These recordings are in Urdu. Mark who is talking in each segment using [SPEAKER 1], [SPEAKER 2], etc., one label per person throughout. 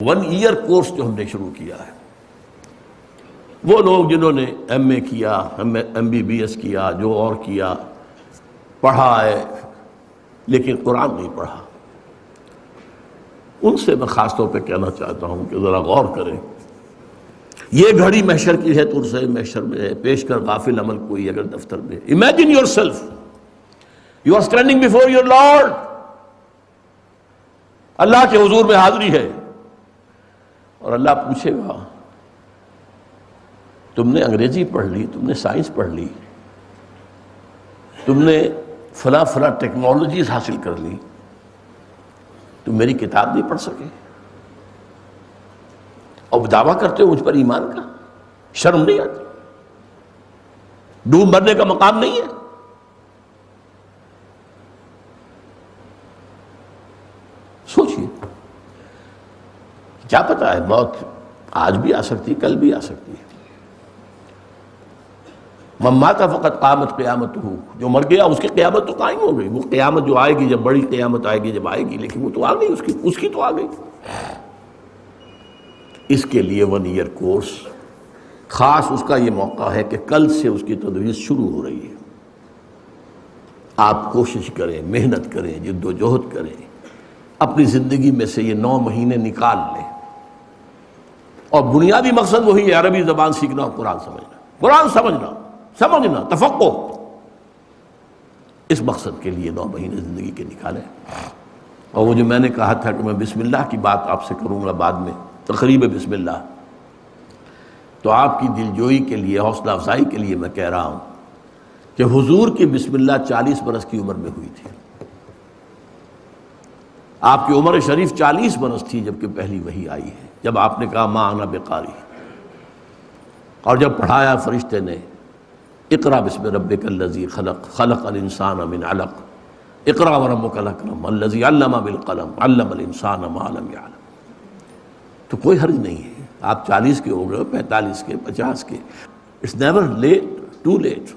[SPEAKER 1] 1 ایئر کورس جو ہم نے شروع کیا ہے، وہ لوگ جنہوں نے ایم اے کیا، ایم بی بی ایس کیا، جو اور کیا، پڑھا ہے لیکن قرآن نہیں پڑھا، ان سے میں خاص طور پہ کہنا چاہتا ہوں کہ ذرا غور کریں۔ یہ گھڑی محشر کی ہے، ترسے محشر میں ہے، پیش کر غافل عمل کوئی اگر دفتر میں۔ Imagine yourself, you are standing before your lord, Allah کے حضور میں حاضری ہے، اور اللہ پوچھے گا تم نے انگریزی پڑھ لی، تم نے سائنس پڑھ لی، تم نے فلاں فلاں ٹیکنالوجیز حاصل کر لی، تم میری کتاب نہیں پڑھ سکے، اور دعویٰ کرتے ہو مجھ پر ایمان کا؟ شرم نہیں آتی؟ ڈوب مرنے کا مقام نہیں ہے؟ سوچئے، کیا پتا ہے موت آج بھی آ سکتی، کل بھی آ سکتی ہے۔ من مات فقط قامت قیامتہ، جو مر گیا اس کی قیامت تو قائم ہو گئی۔ وہ قیامت جو آئے گی، جب بڑی قیامت آئے گی، جب آئے گی، لیکن وہ تو آ گئی، اس کی تو آ گئی۔ اس کے لیے 1 ایئر کورس خاص اس کا یہ موقع ہے کہ کل سے اس کی تدریس شروع ہو رہی ہے۔ آپ کوشش کریں، محنت کریں، جد و جہد کریں، اپنی زندگی میں سے یہ 9 مہینے نکال لیں، اور بنیادی مقصد وہی ہے، عربی زبان سیکھنا اور قرآن سمجھنا، قرآن سمجھنا تفقہ۔ اس مقصد کے لیے 9 مہینے زندگی کے نکالیں۔ اور وہ جو میں نے کہا تھا کہ میں بسم اللہ کی بات آپ سے کروں گا بعد میں، تقریب بسم اللہ، تو آپ کی دلجوئی کے لیے، حوصلہ افزائی کے لیے میں کہہ رہا ہوں کہ حضور کی بسم اللہ 40 برس کی عمر میں ہوئی تھی۔ آپ کی عمر شریف 40 برس تھی جبکہ پہلی وحی آئی ہے، جب آپ نے کہا ما انا بقاری، اور جب پڑھایا فرشتے نے اقرا بسم ربک الذی خلق، خلق الانسان من علق، اقرا وربک الاکرم الذی علم بالقلم، علم الانسان ما لم یعلم۔ تو کوئی حرج نہیں ہے، آپ 40 کے ہو گئے، 45 کے، 50 کے، it's never late, too late.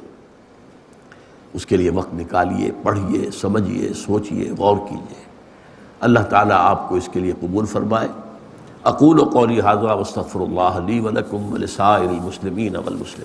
[SPEAKER 1] اس کے لیے وقت نکالیے، پڑھیے، سمجھیے، سوچیے، غور کیجیے۔ اللہ تعالیٰ آپ کو اس کے لیے قبول فرمائے۔ اقول قولی ھذا واستغفر اللہ لی ولکم ولسائر المسلمین والمسلمات۔